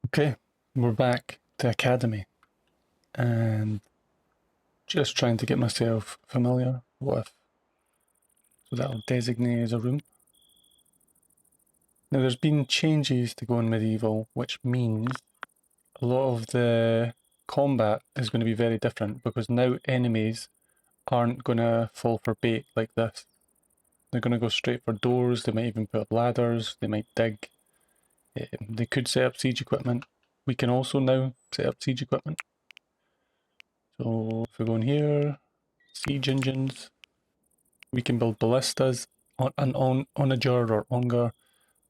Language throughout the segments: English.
Okay, we're back to Academy and just trying to get myself familiar with, so that'll designate as a room. Now there's been changes to Go in Medieval, which means a lot of the combat is going to be very different because now enemies aren't going to fall for bait like this. They're going to go straight for doors, they might even put up ladders, they might dig. They could set up siege equipment. We can also now set up siege equipment. So if we go in here, siege engines, we can build ballistas on an onager or onger.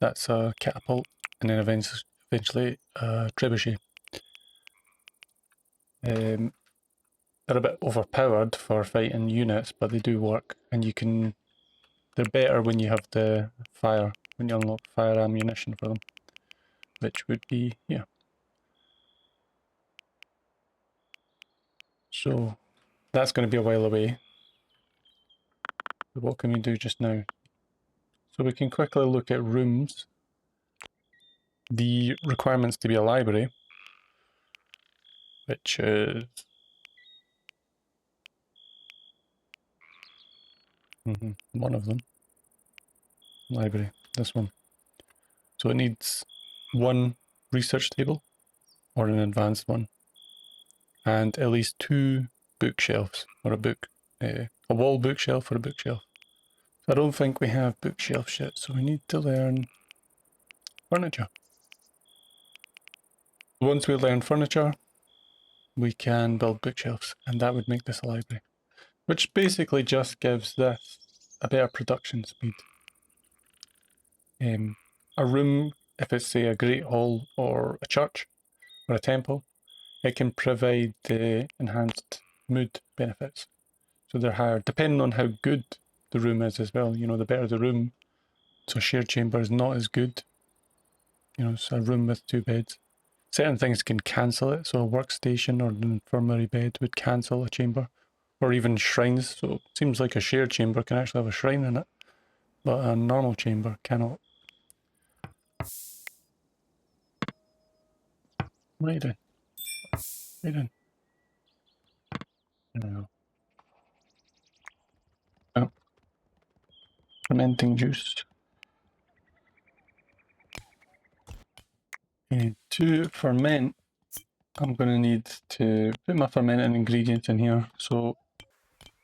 That's a catapult, and then eventually a trebuchet. They're a bit overpowered for fighting units, but they do work, and you can. They're better when you have the fire, when you unlock fire ammunition for them, which would be here. So that's going to be a while away. What can we do just now? So we can quickly look at rooms. The requirements to be a library, which is one of them. Library, this one. So it needs one research table or an advanced one, and at least 2 bookshelves or a wall bookshelf or a bookshelf. So I don't think we have bookshelves yet, so we need to learn furniture. Once we learn furniture, we can build bookshelves, and that would make this a library, which basically just gives this a better production speed. A room, if it's say a great hall or a church or a temple, it can provide the enhanced mood benefits. So they're higher, depending on how good the room is as well. You know, the better the room. So a shared chamber is not as good. You know, it's a room with 2 beds. Certain things can cancel it. So a workstation or an infirmary bed would cancel a chamber, or even shrines. So it seems like a shared chamber can actually have a shrine in it, but a normal chamber cannot. What are you doing? What are you doing? There we go. Oh. Fermenting juice. Okay, to ferment, I'm going to need to put my fermenting ingredients in here. So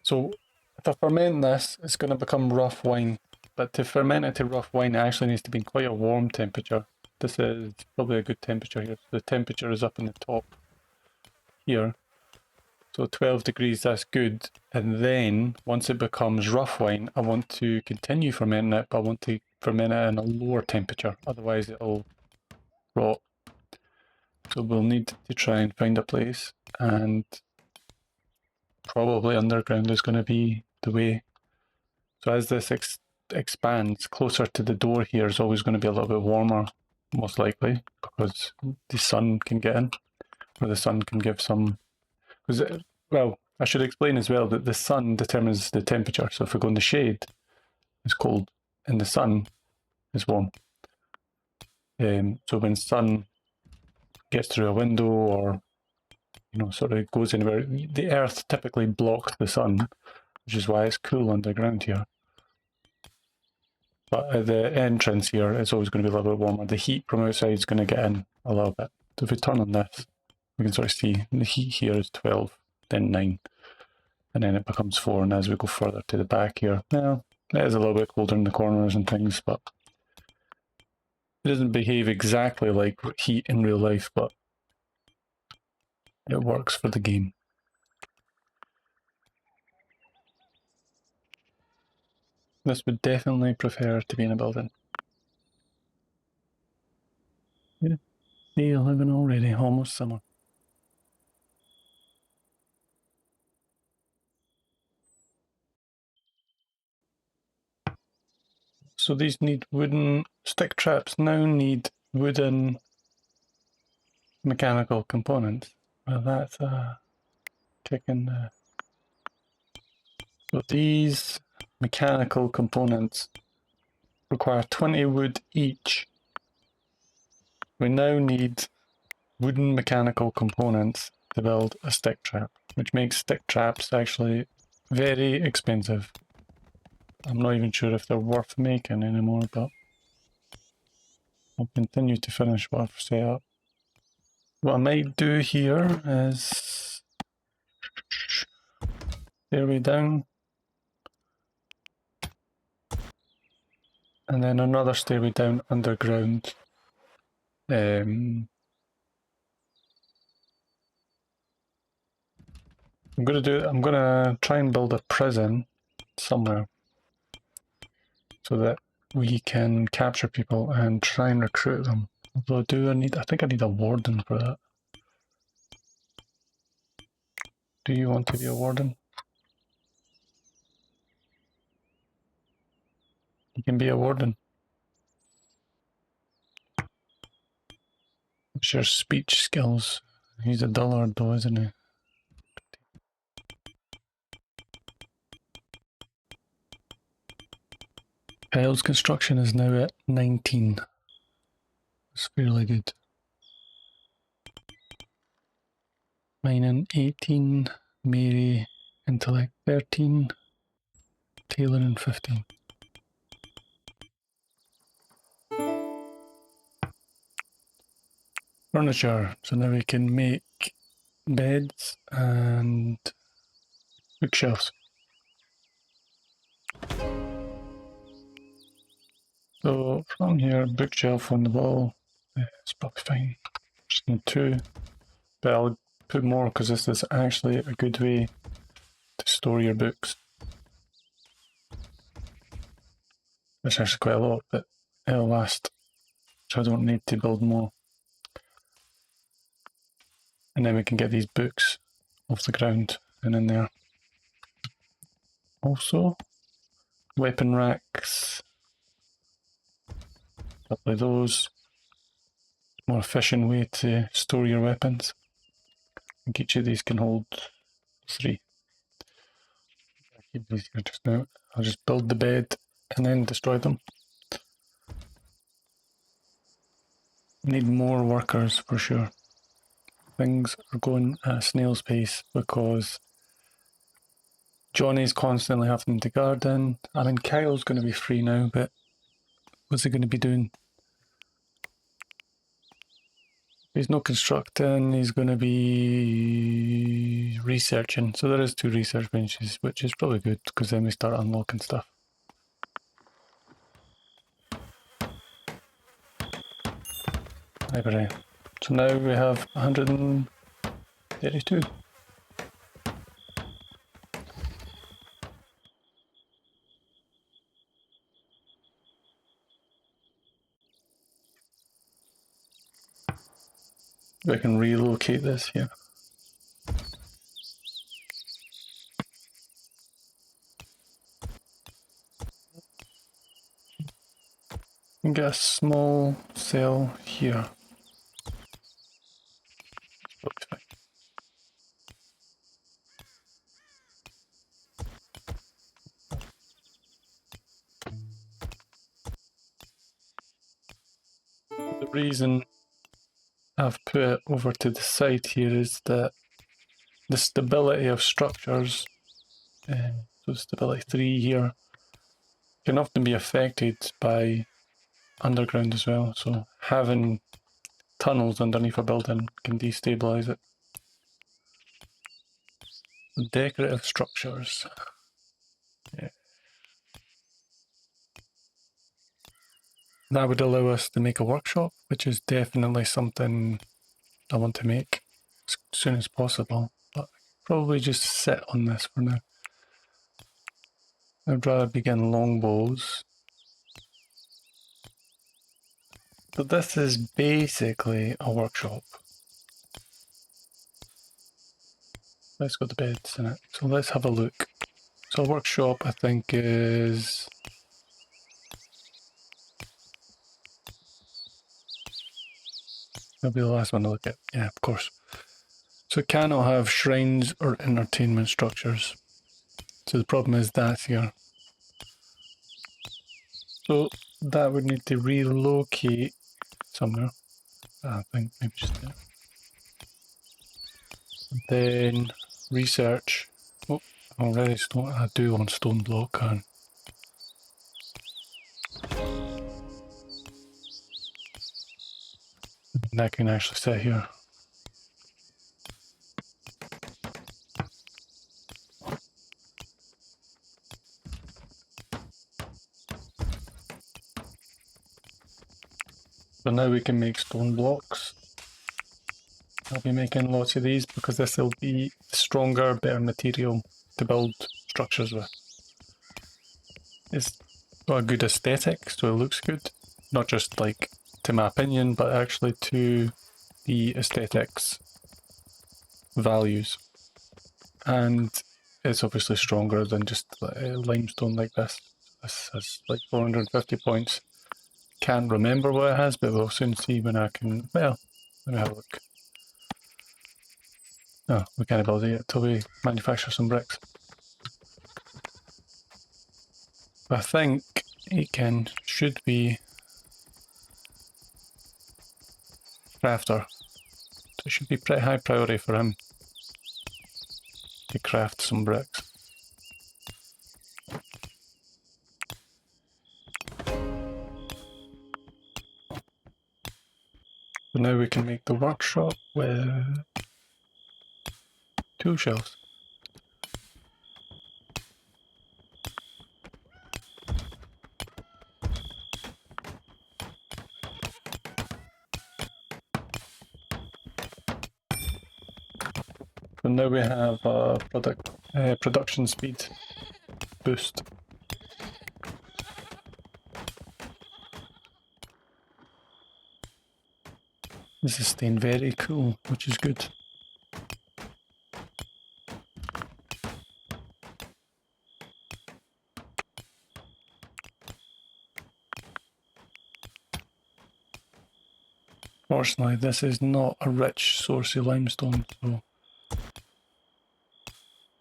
if I ferment this, it's going to become rough wine. But to ferment it to rough wine, it actually needs to be in quite a warm temperature. This is probably a good temperature here. The temperature is up in the top here. So 12 degrees, that's good. And then once it becomes rough wine, I want to continue fermenting it, but I want to ferment it in a lower temperature. Otherwise it'll rot. So we'll need to try and find a place, and probably underground is going to be the way. So as this expands, closer to the door here is always going to be a little bit warmer, most likely, because the sun can get in, or the sun can give some... Because, well, I should explain as well that the sun determines the temperature. So if we go in the shade, it's cold, and the sun is warm. So when sun gets through a window, or you know, sort of goes anywhere, the earth typically blocks the sun, which is why it's cool underground here. But at the entrance here, it's always going to be a little bit warmer. The heat from outside is going to get in a little bit. So if we turn on this, we can sort of see the heat here is 12, then 9, and then it becomes 4. And as we go further to the back here, well, it is a little bit colder in the corners and things, but it doesn't behave exactly like heat in real life, but it works for the game. This would definitely prefer to be in a building. Yeah, day 11 already, almost summer. So these need wooden stick traps, now need wooden mechanical components. Well, that's a kick in the... So these mechanical components require 20 wood each. We now need wooden mechanical components to build a stick trap, which makes stick traps actually very expensive. I'm not even sure if they're worth making anymore, but I'll continue to finish what I've set up. What I might do here is stairway down, and then another stairway down underground. I'm gonna try and build a prison somewhere so that we can capture people and try and recruit them. Although I think I need a warden for that. Do you want to be a warden? You can be a warden. What's your speech skills? He's a dullard though, isn't he? Kyle's construction is now at 19. It's fairly good. Mining 18, Mary intellect 13, tailoring 15. Furniture. So now we can make beds and bookshelves. So from here, bookshelf on the wall. It's probably fine. Just need 2, but I'll put more because this is actually a good way to store your books. It's actually quite a lot, but it'll last, so I don't need to build more. And then we can get these books off the ground and in there. Also, weapon racks. Couple of those. More efficient way to store your weapons. I think each of these can hold 3. I'll keep these here just now. I'll just build the bed and then destroy them. Need more workers for sure. Things are going at a snail's pace because Johnny's constantly having to garden. I mean, Kyle's going to be free now, but what's he going to be doing? He's not constructing, he's going to be researching. So there is 2 research benches, which is probably good because then we start unlocking stuff. Library. So now we have 132. I can relocate this here. And get a small cell here. Looks fine. The reason I've put it over to the side here is that the stability of structures, so stability 3 here, can often be affected by underground as well. So having tunnels underneath a building can destabilize it. Decorative structures. Yeah. That would allow us to make a workshop, which is definitely something I want to make as soon as possible, but probably just sit on this for now. I'd rather be getting longbows. But this is basically a workshop. Let's go to beds in it. So let's have a look. So a workshop I think is... That'll be the last one to look at. Yeah, of course. So it cannot have shrines or entertainment structures. So the problem is that's here. So that would need to relocate somewhere. I think maybe just there. Then research. Oh, already stone. I do want stone block, and that can actually sit here. So now we can make stone blocks. I'll be making lots of these because this will be stronger, better material to build structures with. It's got a good aesthetic, so it looks good. Not just like to my opinion, but actually to the aesthetics values. And it's obviously stronger than just limestone like this. This has like 450 points. Can't remember what it has, but we'll soon see when I can. Well, let me have a look. No, we can't build it yet till we manufacture some bricks. I think it should be crafter. So it should be pretty high priority for him to craft some bricks. So now we can make the workshop with tool shelves. So now we have a production speed boost. This is staying very cool, which is good. Fortunately, this is not a rich source of limestone, so it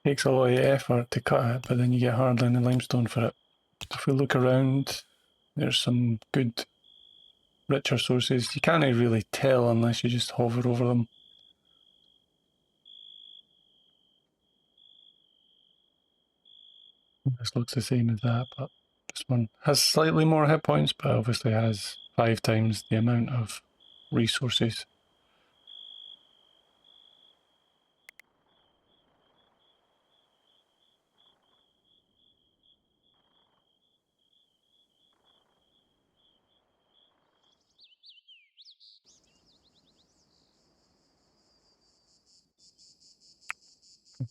takes a lot of effort to cut it, but then you get hardly any limestone for it. If we look around, there's some good richer sources. You can't really tell unless you just hover over them. This looks the same as that, but this one has slightly more hit points, but obviously has 5 times the amount of resources.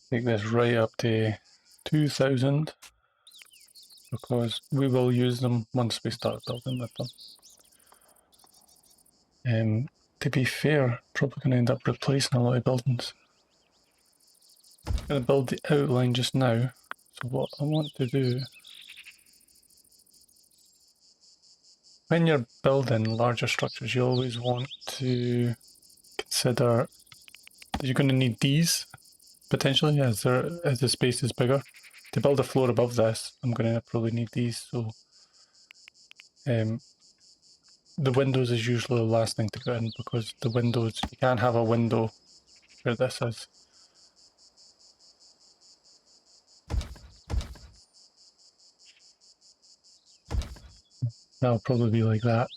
Take this right up to 2,000 because we will use them once we start building with them. To be fair, probably going to end up replacing a lot of buildings. I'm going to build the outline just now. So what I want to do, when you're building larger structures, you always want to consider that you're going to need these potentially as the space is bigger. To build a floor above this, I'm going to probably need these. So the windows is usually the last thing to go in because the windows, you can't have a window where this is. That'll probably be like that.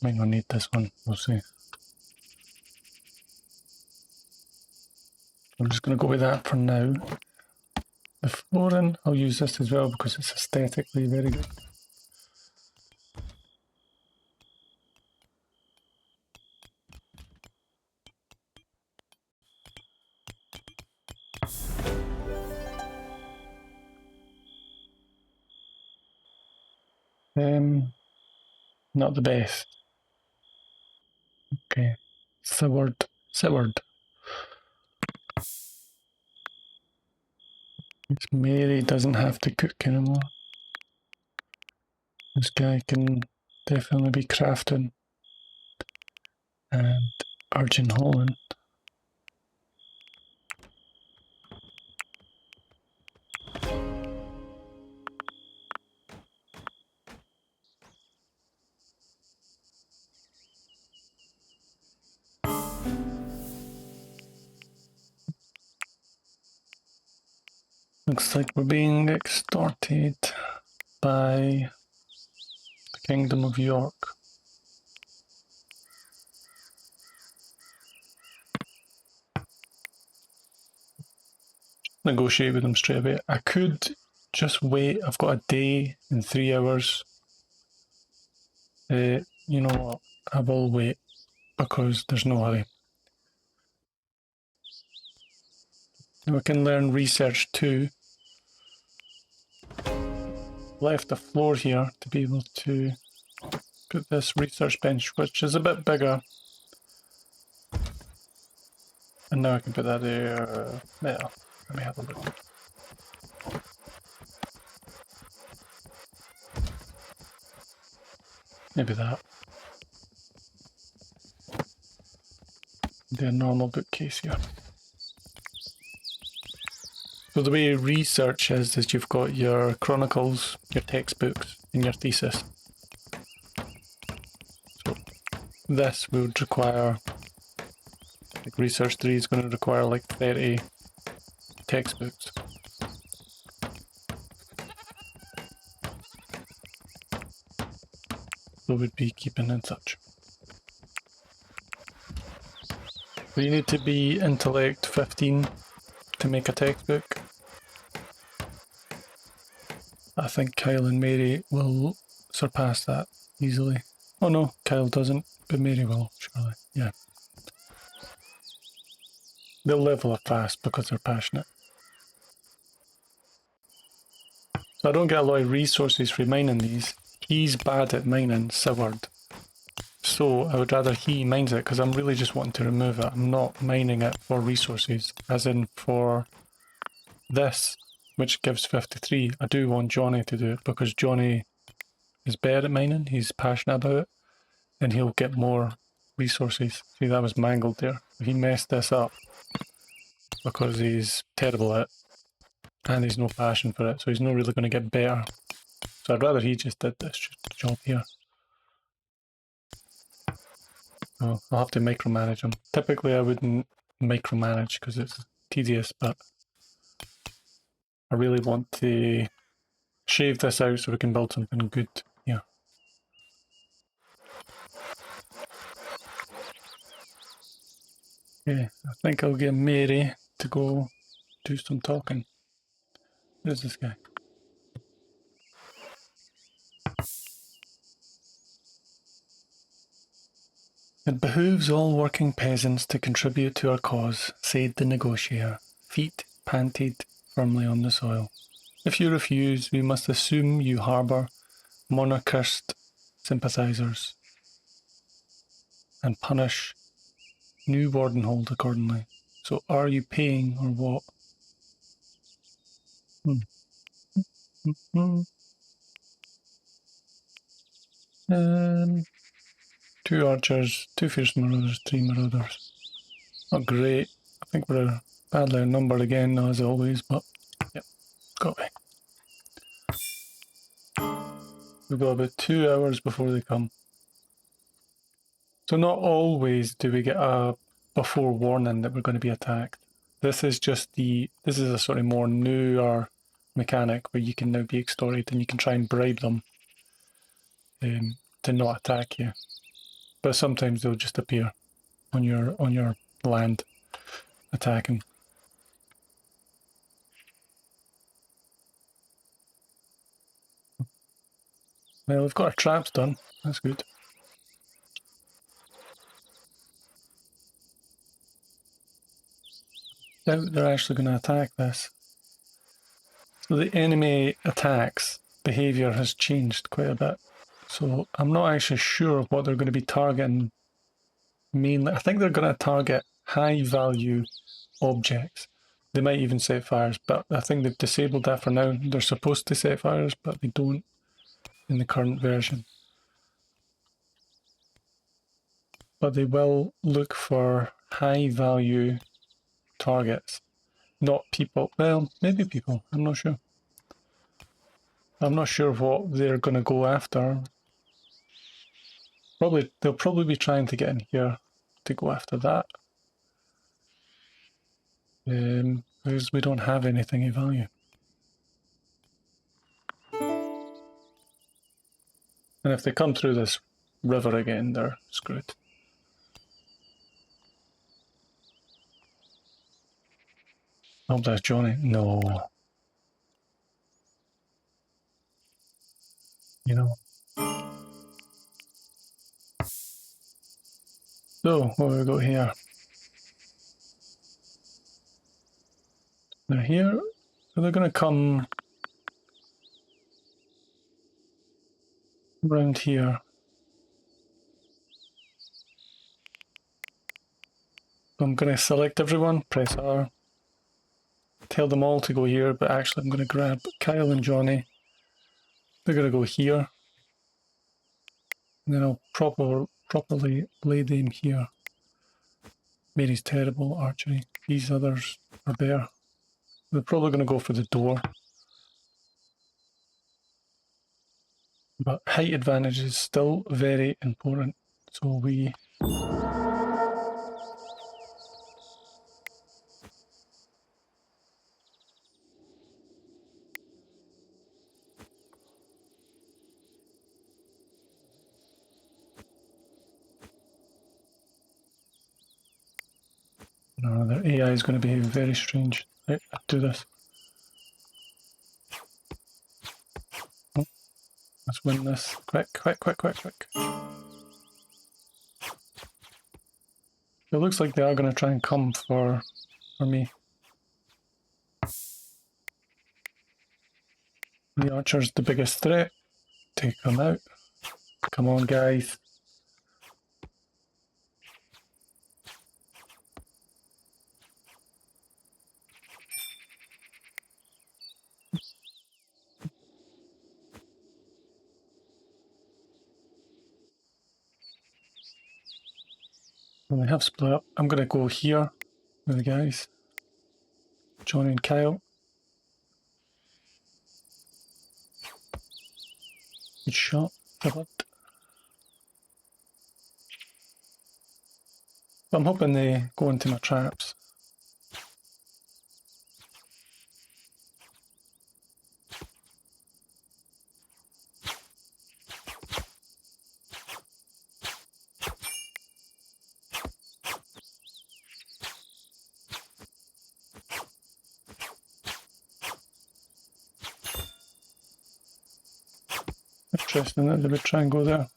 Might not need this one, we'll see. I'm just going to go with that for now. The flooring, I'll use this as well because it's aesthetically very good. Not the best. Okay, Seward. Mary doesn't have to cook anymore. This guy can definitely be crafting. And Argent Holland. Looks like we're being extorted by the Kingdom of York. Negotiate with them straight away. I could just wait. I've got a day and 3 hours. You know what? I will wait because there's no hurry. And we can learn research too. Left the floor here to be able to put this research bench, which is a bit bigger. And now I can put that there. There. Let me have a look. Maybe that. The normal bookcase here. So the way research is you've got your chronicles, your textbooks, and your thesis. So this would require, like research 3 is going to require like 30 textbooks. So we'd be keeping in touch. So you need to be intellect 15 to make a textbook. I think Kyle and Mary will surpass that easily. Oh no, Kyle doesn't, but Mary will, surely. Yeah. They'll level up fast because they're passionate. So I don't get a lot of resources for mining these. He's bad at mining Seward. So I would rather he mines it because I'm really just wanting to remove it. I'm not mining it for resources, as in for this, which gives 53. I do want Johnny to do it because Johnny is better at mining. He's passionate about it and he'll get more resources. See, that was mangled there. He messed this up because he's terrible at it and he's no passion for it, so he's not really going to get better. So I'd rather he just did this job here. Oh, I'll have to micromanage him. Typically I wouldn't micromanage because it's tedious, but I really want to shave this out so we can build something good here. Okay, I think I'll get Mary to go do some talking. Where's this guy? It behooves all working peasants to contribute to our cause, said the negotiator. Feet panted firmly on the soil. If you refuse, we must assume you harbour monarchist sympathisers and punish New Wardenhold accordingly. So are you paying or what? Two archers, 2 fierce marauders, 3 marauders. Not great. I think we're badly outnumbered again, as always, but yep, got away. We've got about 2 hours before they come. So not always do we get a before warning that we're going to be attacked. This is just this is a sort of more newer mechanic where you can now be extorted and you can try and bribe them to not attack you. But sometimes they'll just appear on your land attacking. Well, we've got our traps done. That's good. Doubt they're actually going to attack this. So the enemy attacks behaviour has changed quite a bit. So I'm not actually sure what they're going to be targeting mainly. I think they're going to target high value objects. They might even set fires, but I think they've disabled that for now. They're supposed to set fires, but they don't in the current version. But they will look for high value targets, not people. Well, maybe people, I'm not sure. I'm not sure what they're going to go after. They'll probably be trying to get in here to go after that. Because we don't have anything of value. And if they come through this river again, they're screwed. I hope that's Johnny. No. You know. So, what have we got here? They're here. So they're going to come around here. So I'm going to select everyone, press R, tell them all to go here, but actually I'm going to grab Kyle and Johnny. They're going to go here. And then I'll properly lay them here. Mary's terrible, archery. These others are there. They're probably going to go for the door. But height advantage is still very important. So we... No, their AI is going to behave very strange. Right, I'll do this. Oh, let's win this. Quick, quick, quick, quick, quick. It looks like they are going to try and come for me. The archer's the biggest threat. Take them out. Come on, guys. When they have split up, I'm going to go here with the guys. Johnny and Kyle. Good shot. Covered. I'm hoping they go into my traps. Interesting that they would try and go there.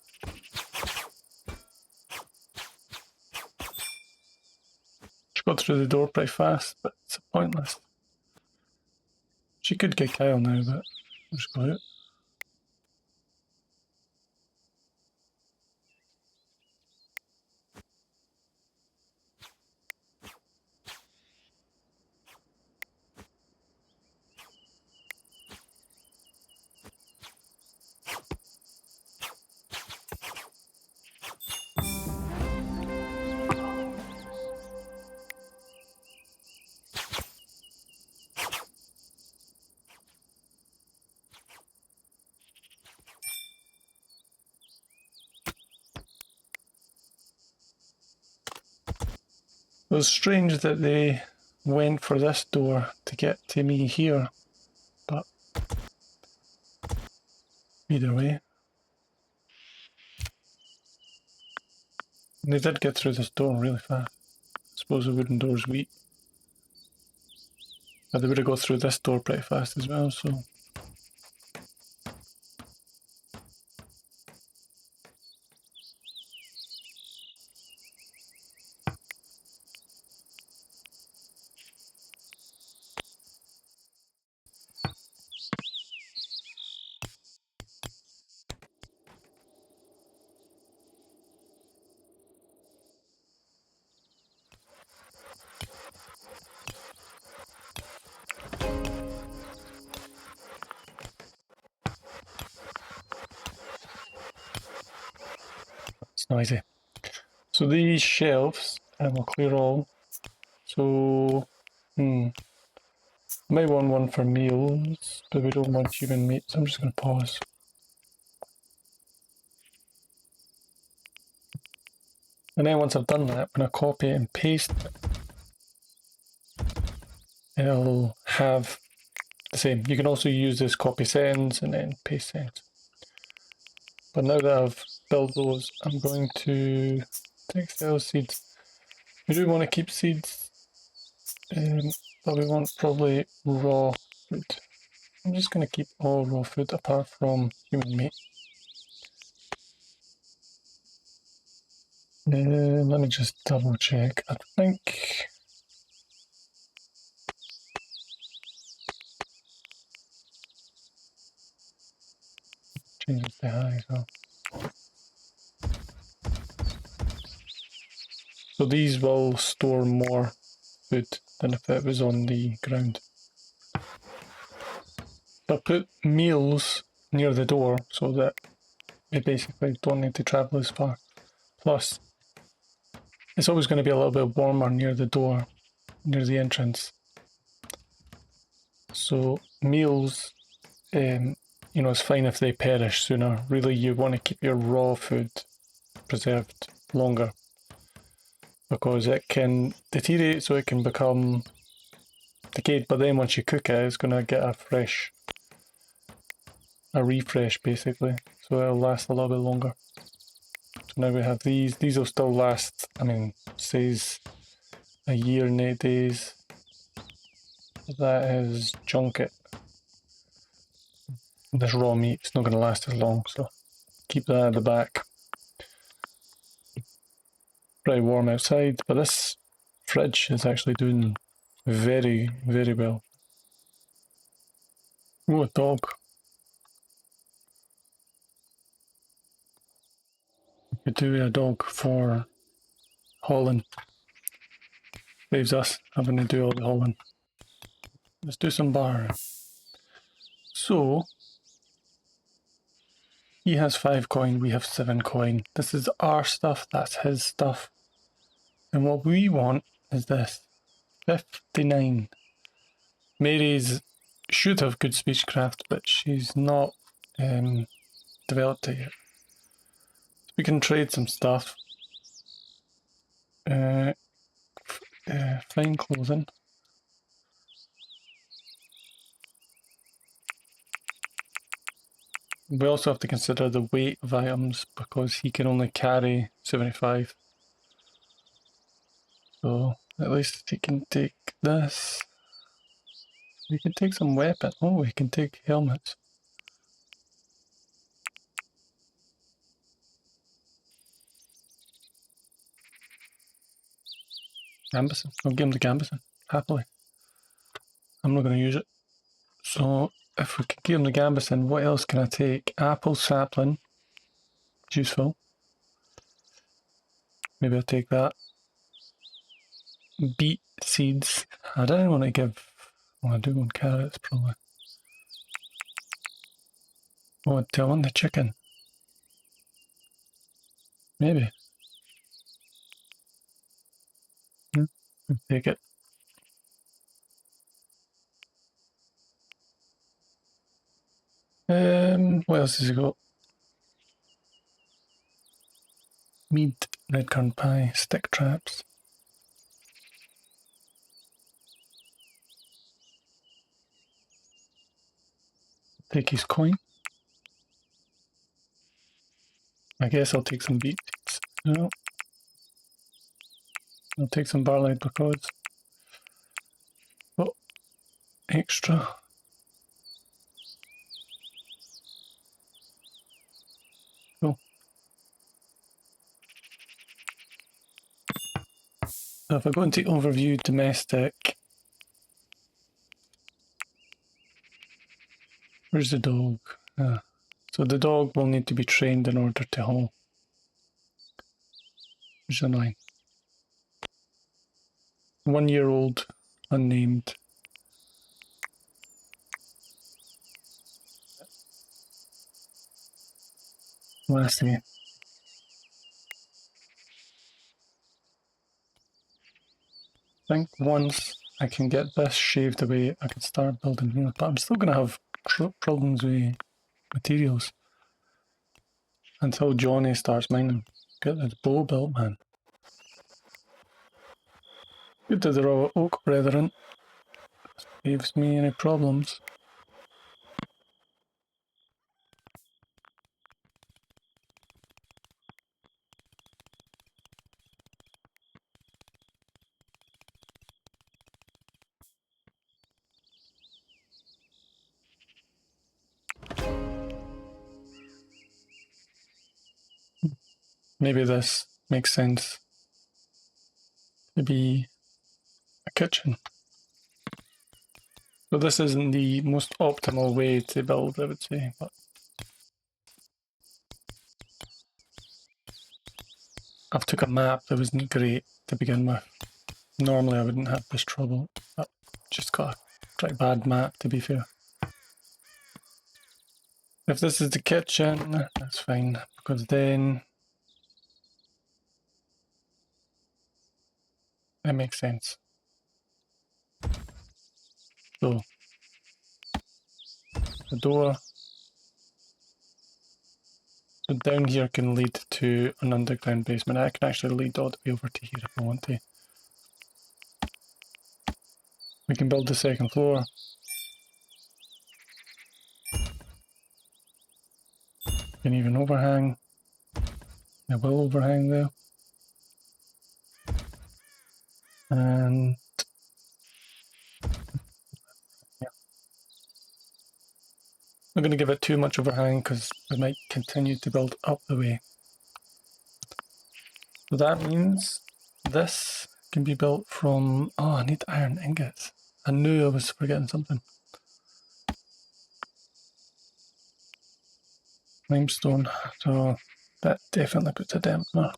She got through the door pretty fast, but it's pointless. She could get Kyle now, but I'll just go out. It was strange that they went for this door to get to me here, but either way. And they did get through this door really fast. I suppose the wooden door's weak. But they would have got through this door pretty fast as well, so... It's noisy. So these shelves, and we'll clear all. So, might want one for meals, but we don't want human meat, so I'm just going to pause. And then once I've done that, I'm going to copy it and paste it. It'll have the same. You can also use this copy settings and then paste settings. But now that I've built those, I'm going to textile seeds. We do want to keep seeds, but we want probably raw food. I'm just going to keep all raw food apart from human meat. Let me just double check. I think change it to high as well. So these will store more food than if it was on the ground. But put meals near the door so that we basically don't need to travel as far. Plus, it's always going to be a little bit warmer near the door, near the entrance. So meals, it's fine if they perish sooner. Really, you want to keep your raw food preserved longer because it can deteriorate, so it can become decayed. But then once you cook it, it's going to get a refresh basically, so it'll last a little bit longer. So now we have these. These will still last. I mean, says a year and 8 days. That is junket. This raw meat is not going to last as long, so keep that at the back. Pretty warm outside, but this fridge is actually doing very, very well. Oh, a dog. We could do a dog for hauling. Saves us having to do all the hauling. Let's do some bar. So, he has 5 coin, we have 7 coin. This is our stuff, that's his stuff. And what we want is this. 59. Mary's should have good speechcraft, but she's not developed it yet. We can trade some stuff. Fine clothing. We also have to consider the weight of items because he can only carry 75. So at least he can take this. We can take some weapon. Oh, we can take helmets. Gambeson. I'll give him the Gambeson. Happily. I'm not going to use it. So if we can give him the Gambeson, what else can I take? Apple sapling. It's useful. Maybe I'll take that. Beet seeds. I don't want to give... Well, I do want carrots, probably. Oh, do I want the chicken? Maybe. I'll take it. What else has he got? Meat, red currant pie, stick traps. Take his coin. I guess I'll take some beet seeds. No. I'll take some barley because... Oh, extra. Cool. So if I go into overview domestic, where's the dog? So the dog will need to be trained in order to haul. Which is annoying. 1 year old, unnamed. Let's see. I think once I can get this shaved away, I can start building here. But I'm still going to have problems with materials until Johnny starts mining. Get this bow built, man. Good to the raw oak, brethren. Saves me any problems. maybe this makes sense to be a kitchen. So this isn't the most optimal way to build, I would say, but I've took a map that wasn't great to begin with. Normally I wouldn't have this trouble, but just got a pretty bad map, to be fair. If this is the kitchen, that's fine, because then it makes sense. So the door, so down here can lead to an underground basement. I can actually lead all the way over to here if I want to. We can build the second floor. Can even overhang. It will overhang there. And yeah. I'm going to give it too much overhang because we might continue to build up the way. So that means this can be built from, oh, I need iron ingots. I knew I was forgetting something. Limestone, so that definitely puts a dampener.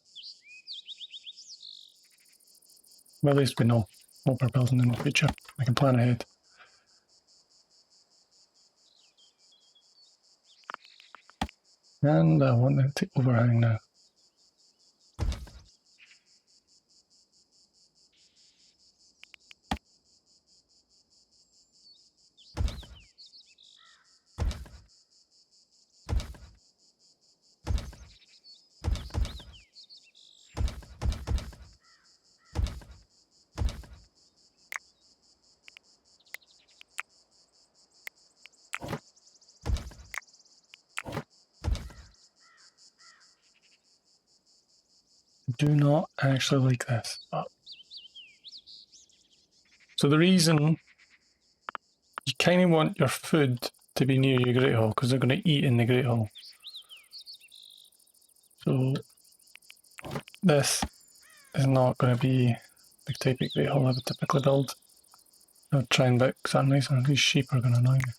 Well, at least we know what we're building in the future. We can plan ahead. And I want it to overhang now. Do not actually like this. So the reason you kind of want your food to be near your Great Hall because they're going to eat in the Great Hall. So this is not going to be the type of Great Hall I would typically build. I'll try and make something nicer. These sheep are going to annoy me.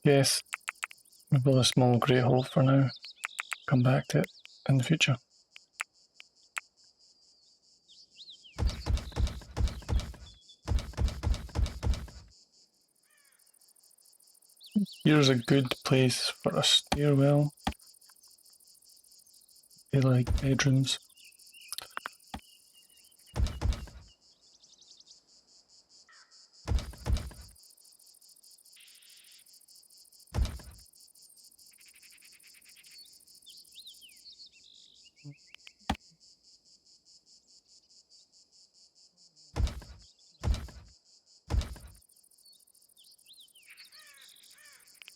Yes, we'll build a small Great Hall for now. Come back to it in the future. Here's a good place for a stairwell. They like bedrooms.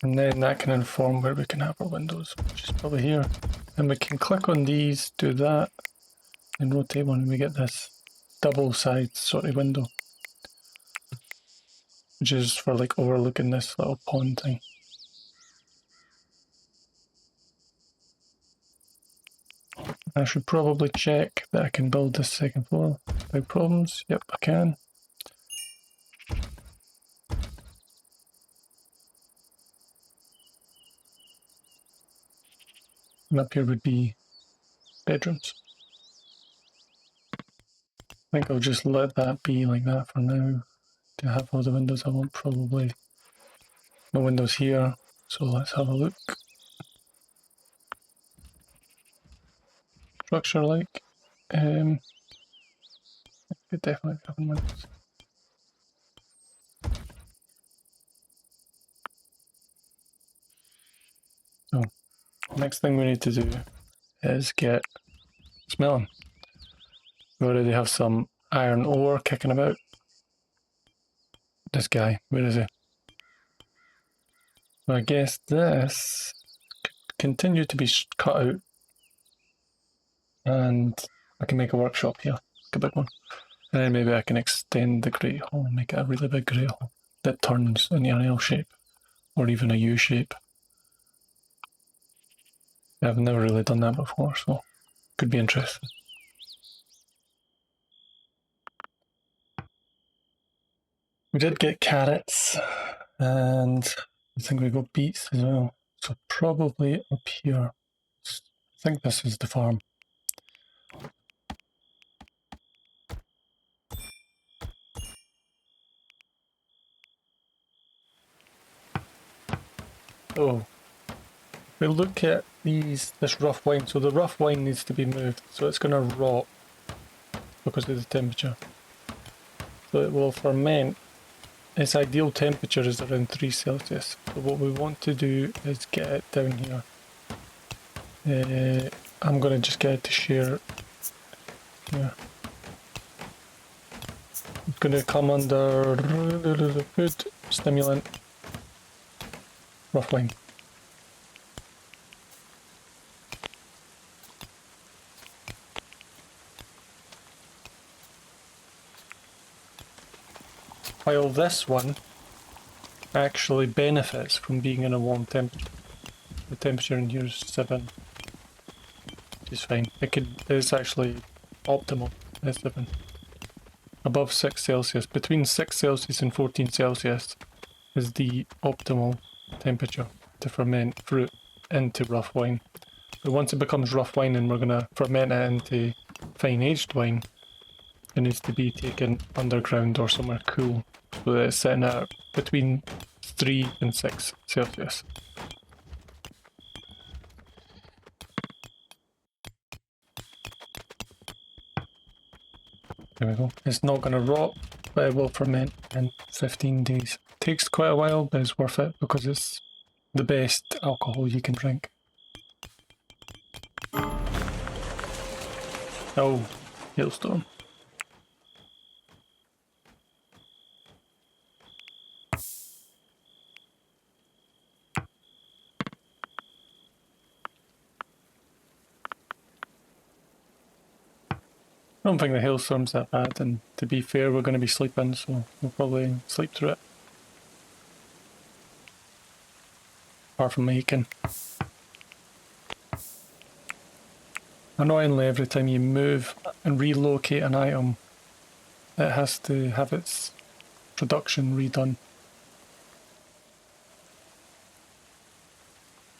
And then that can inform where we can have our windows, which is probably here. And we can click on these, do that, and rotate one, and we get this double side sort of window, which is for like overlooking this little pond thing. I should probably check that I can build this second floor without problems. Yep, I can. And up here would be bedrooms. I think I'll just let that be like that for now. To have all the windows I want, probably no windows here. So let's have a look. Structure like, could definitely have windows. So next thing we need to do is get smelling. We already have some iron ore kicking about. This guy, where is he? So I guess this could continue to be cut out, and I can make a workshop here, like a big one. And then maybe I can extend the Great Hall and make it a really big Great Hall that turns into an L shape or even a U shape. I've never really done that before, so could be interesting. We did get carrots, and I think we got beets as well. So probably up here. I think this is the farm. Oh, we look at this rough wine. So the rough wine needs to be moved, so it's going to rot because of the temperature. So it will ferment. Its ideal temperature is around 3 Celsius. So what we want to do is get it down here. I'm going to just get it to share here. It's going to come under food, stimulant, rough wine. While this one actually benefits from being in a warm temperature. The temperature in here is 7, which is fine. It's actually optimal at 7. Above 6 Celsius, between 6 Celsius and 14 Celsius is the optimal temperature to ferment fruit into rough wine. But once it becomes rough wine and we're going to ferment it into fine aged wine, it needs to be taken underground or somewhere cool, so that it's sitting at between 3 and 6 Celsius. There we go. It's not going to rot, but it will ferment in 15 days. Takes quite a while, but it's worth it because it's the best alcohol you can drink. Oh, hailstorm. I don't think the hailstorm's that bad, and to be fair, we're going to be sleeping, so we'll probably sleep through it. Apart from making. Annoyingly, every time you move and relocate an item, it has to have its production redone.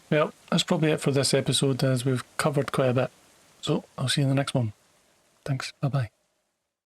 Well, that's probably it for this episode, as we've covered quite a bit. So I'll see you in the next one. Thanks, bye bye.